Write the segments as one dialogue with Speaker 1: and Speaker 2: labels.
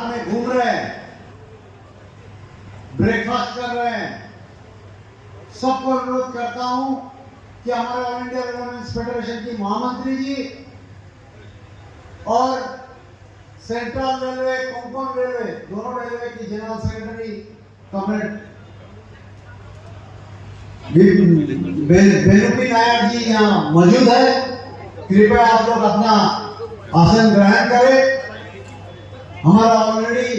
Speaker 1: में घूम रहे हैं, ब्रेकफास्ट कर रहे हैं। सबको अनुरोध करता हूं कि हमारे ऑल इंडिया रेलवे फेडरेशन की महामंत्री जी और सेंट्रल रेलवे, कोंकण रेलवे, दोनों रेलवे की जनरल सेक्रेटरी कॉमरेड बेनुपी नायर जी यहाँ मौजूद है। कृपया आप लोग अपना आसन ग्रहण करें। हमारा ऑलरेडी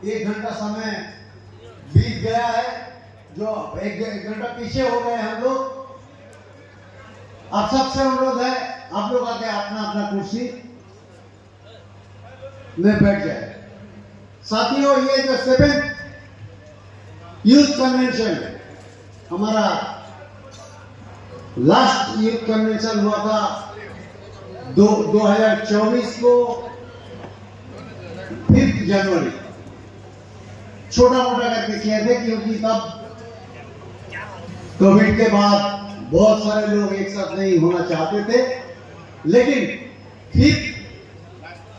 Speaker 1: 1 घंटा समय बीत गया है, जो एक घंटा पीछे हो गए हम लोग। आप सबसे अनुरोध है, आप लोग आके अपना अपना कुर्सी में बैठ जाए। साथियों, ये जो 7th यूथ कन्वेंशन है, हमारा लास्ट यूथ कन्वेंशन हुआ था 2024 को 5 जनवरी। छोटा मोटा करके किए थे, क्योंकि तब कोविड के बाद बहुत सारे लोग एक साथ नहीं होना चाहते थे। लेकिन फिर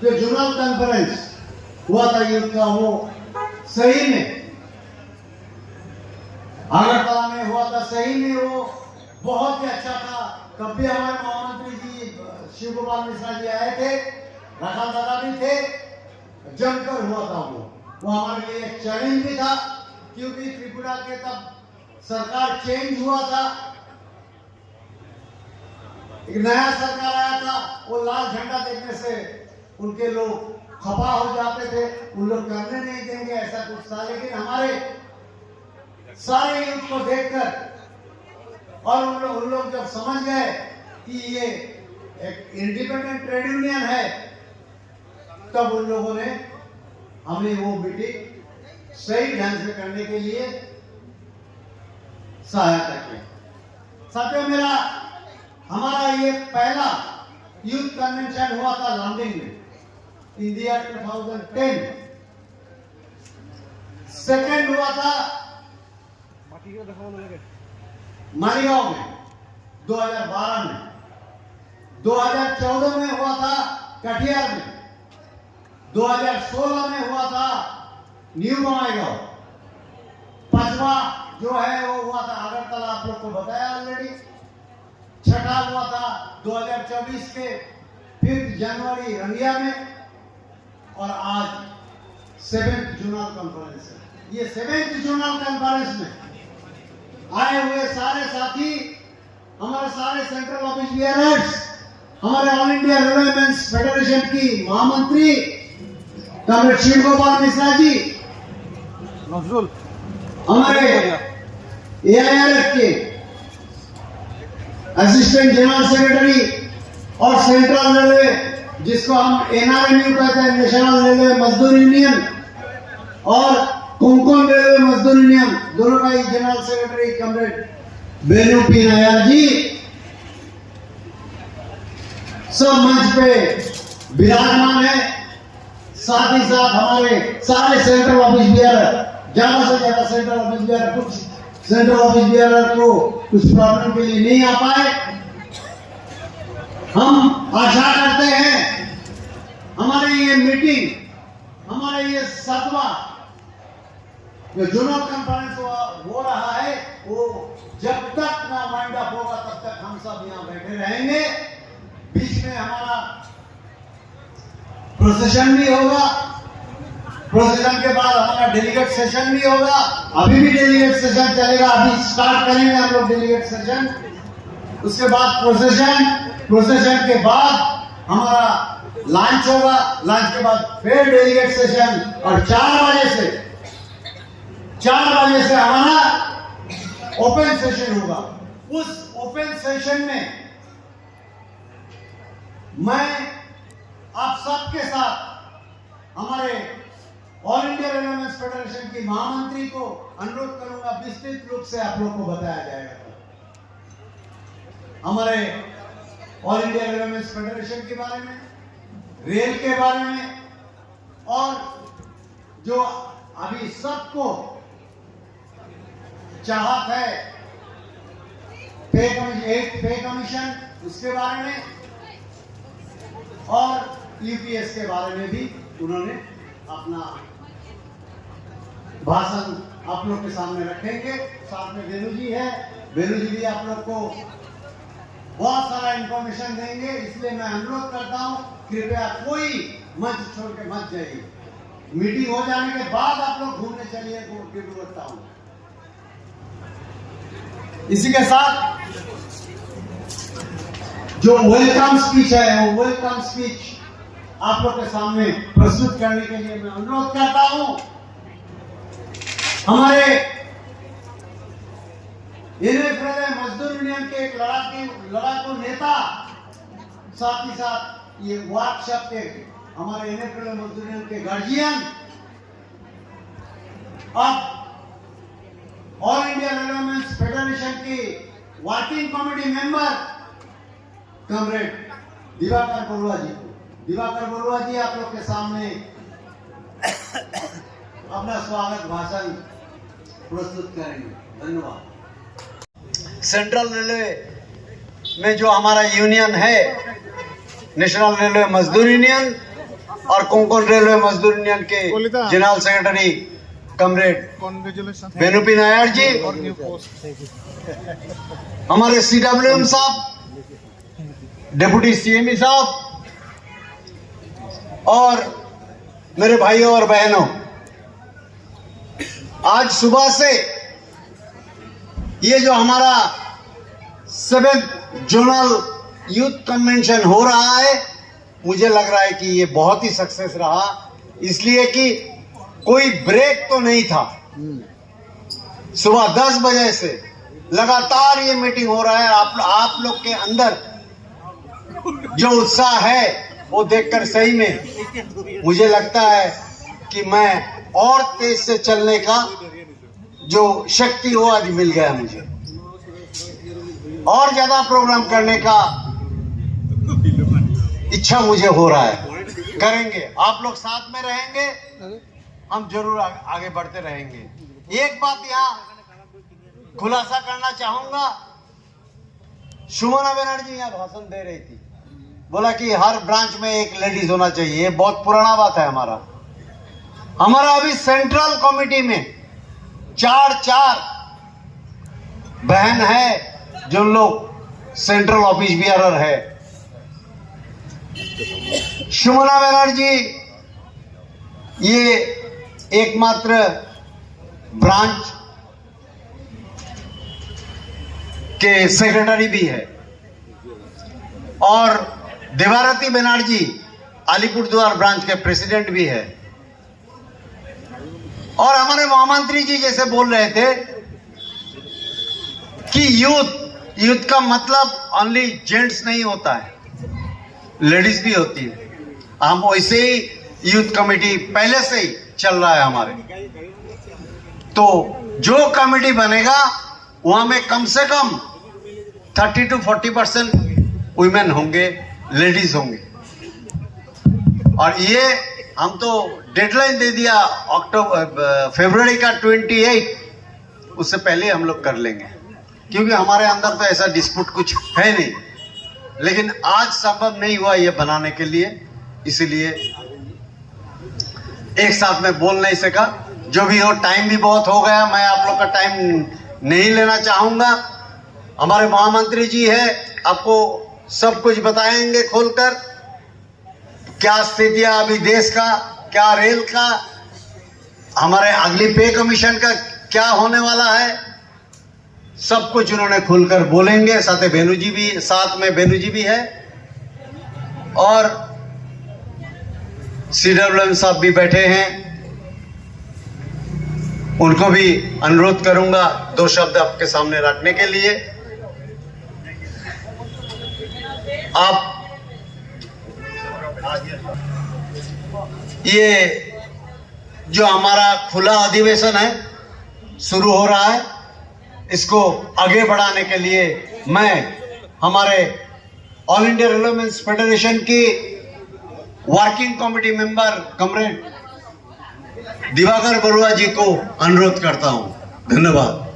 Speaker 1: जो जनरल कॉन्फ्रेंस हुआ था यूथ का, वो सही में अगरतला में हुआ था। सही में वो बहुत ही अच्छा था। तब भी हमारे महामंत्री जी शिव गोपाल मिश्रा जी आए थे, राखाल दादा भी थे, जमकर हुआ था। वो हमारे लिए एक चैलेंज भी था, क्योंकि त्रिपुरा के तब सरकार चेंज हुआ था, एक नया सरकार आया था। वो लाल झंडा देखने से उनके लोग खफा हो जाते थे, उन लोग करने नहीं देंगे, ऐसा कुछ था। लेकिन हमारे सारे यूथ को देखकर और उन लोग जब समझ गए कि ये एक इंडिपेंडेंट ट्रेड यूनियन है, तब उन लोगों ने हमें वो मीटिंग सही ढंग से करने के लिए सहायता की। साथियों, हमारा ये पहला यूथ कन्वेंशन हुआ था लंदन में इन द ईयर 2010। सेकेंड हुआ था मालीगांव में 2012 में। 2014 में हुआ था कटिहार में। 2016 में हुआ था न्यू बंगाईगांव। 5वां जो है वो हुआ था अगरतला, आप लोग को बताया ऑलरेडी। 6ठा हुआ था 2024 के 5 जनवरी रंगिया में। और आज 7th जनरल कॉन्फ्रेंस है। ये 7th जनरल कॉन्फ्रेंस में आए हुए सारे साथी, हमारे सारे सेंट्रल ऑफिस बियरर्स, हमारे ऑल इंडिया रेलवे फेडरेशन की महामंत्री कॉमरेड शिव गोपाल मिश्रा जी, हमारे AIRF के असिस्टेंट जनरल सेक्रेटरी और सेंट्रल रेलवे, जिसको हम NRMU कहते हैं, नेशनल रेलवे मजदूर यूनियन, और कोंकण रेलवे मजदूर यूनियन, दोनों का ही जनरल सेक्रेटरी कॉमरेड बेनुपी नायर जी, सब मंच पे विराजमान है। साथ ही साथ हमारे सारे सेंट्रल ऑफिस बियरर, ज्यादा से ज्यादा सेंट्रल ऑफिस बियरर, कुछ सेंट्रल ऑफिस बियरर को कुछ प्रॉब्लम के लिए नहीं आ पाए। हम आशा करते हैं हमारे ये मीटिंग, हमारे ये 7वां जो जनरल कॉन्फ्रेंस हो रहा है, वो जब तक ना वाइंड अप होगा तब तक हम सब यहाँ बैठे रहेंगे। बीच में हमारा प्रोसेशन भी होगा। प्रोसेशन के बाद हमारा डेलीगेट सेशन भी होगा। अभी भी डेलीगेट सेशन चलेगा, अभी स्टार्ट करेंगे हम लोग डेलीगेट सेशन। उसके बाद प्रोसेशन के बाद हमारा लंच होगा। लंच के बाद फिर डेलीगेट सेशन, और 4 बजे से हमारा ओपन सेशन होगा। उस ओपन सेशन में मैं आप सबके साथ हमारे ऑल इंडिया रेलवे फेडरेशन की महामंत्री को अनुरोध करूंगा, विस्तृत रूप से आप लोग को बताया जाएगा हमारे ऑल इंडिया रेलवे फेडरेशन के बारे में, रेल के बारे में, और जो अभी सबको चाहत है पे कमीशन, उसके बारे में, और UPS के बारे में भी उन्होंने अपना भाषण आप लोग के सामने रखेंगे। साथ में वेणु जी है, वेणु जी भी आप लोग को बहुत सारा इंफॉर्मेशन देंगे। इसलिए मैं अनुरोध करता हूं, कृपया कोई मंच छोड़ के मत जाइए। मीटिंग हो जाने के बाद आप लोग घूमने चलिए टाउन। इसी के साथ जो वेलकम स्पीच है, वो वेलकम स्पीच आप लोग के सामने प्रस्तुत करने के लिए मैं अनुरोध करता हूं। हमारे मजदूर यूनियन के एक लड़ाकू नेता, साथ ही साथ ये वर्कशॉप के हमारे एनएफएल मजदूर यूनियन के गार्जियन, अब ऑल इंडिया रेलवे फेडरेशन की working committee member comrade Divakar Barua ji को, दिवाकर बरुआ जी आप लोग के सामने अपना स्वागत भाषण प्रस्तुत करेंगे। धन्यवाद। सेंट्रल रेलवे में जो हमारा यूनियन है, नेशनल रेलवे मजदूर यूनियन और कोंकण रेलवे मजदूर यूनियन के जनरल सेक्रेटरी कॉमरेड वेनुपी नायर जी, हमारे CWM साहब, डिप्टी CME साहब और मेरे भाइयों और बहनों, आज सुबह से ये जो हमारा 7th जोनल यूथ कन्वेंशन हो रहा है, मुझे लग रहा है कि ये बहुत ही सक्सेस रहा, इसलिए कि कोई ब्रेक तो नहीं था। सुबह 10 बजे से लगातार ये मीटिंग हो रहा है। आप लोग के अंदर जो उत्साह है वो देखकर सही में मुझे लगता है कि मैं और तेज से चलने का जो शक्ति वो आज मिल गया मुझे, और ज्यादा प्रोग्राम करने का इच्छा मुझे हो रहा है। करेंगे, आप लोग साथ में रहेंगे, हम जरूर आगे बढ़ते रहेंगे। एक बात यहाँ खुलासा करना चाहूंगा, सुमना बनर्जी यहाँ भाषण दे रही थी, बोला कि हर ब्रांच में एक लेडीज होना चाहिए। ये बहुत पुराना बात है। हमारा अभी सेंट्रल कमेटी में 4 बहन है जो लोग सेंट्रल ऑफिस बियरर है। सुमना बनर्जी ये एकमात्र ब्रांच के सेक्रेटरी भी है, और देवारती बनर्जी अलीपुरद्वार ब्रांच के प्रेसिडेंट भी है। और हमारे महामंत्री जी जैसे बोल रहे थे कि यूथ का मतलब ओनली जेंट्स नहीं होता है, लेडीज भी होती है। हम वैसे ही यूथ कमेटी पहले से ही चल रहा है हमारे। तो जो कमेटी बनेगा वहां में कम से कम 30 to 40% वुमेन होंगे, लेडीज होंगे। और ये हम तो डेडलाइन दे दिया फरवरी का 28, उससे पहले हम लोग कर लेंगे, क्योंकि हमारे अंदर तो ऐसा डिस्प्यूट कुछ है नहीं। लेकिन आज संभव नहीं हुआ ये बनाने के लिए, इसीलिए एक साथ में बोल नहीं सका। जो भी हो, टाइम भी बहुत हो गया, मैं आप लोग का टाइम नहीं लेना चाहूंगा। हमारे महामंत्री जी है, आपको सब कुछ बताएंगे खोलकर, क्या स्थितियां अभी देश का, क्या रेल का, हमारे अगली पे कमीशन का क्या होने वाला है, सब कुछ उन्होंने खुलकर बोलेंगे। साथ में वेणु जी भी है, और CWM साहब भी बैठे हैं। उनको भी अनुरोध करूंगा 2 शब्द आपके सामने रखने के लिए। आप ये जो हमारा खुला अधिवेशन है शुरू हो रहा है, इसको आगे बढ़ाने के लिए मैं हमारे ऑल इंडिया रेलवे फेडरेशन की working committee member comrade Divakar Barua ji को अनुरोध करता हूं। धन्यवाद।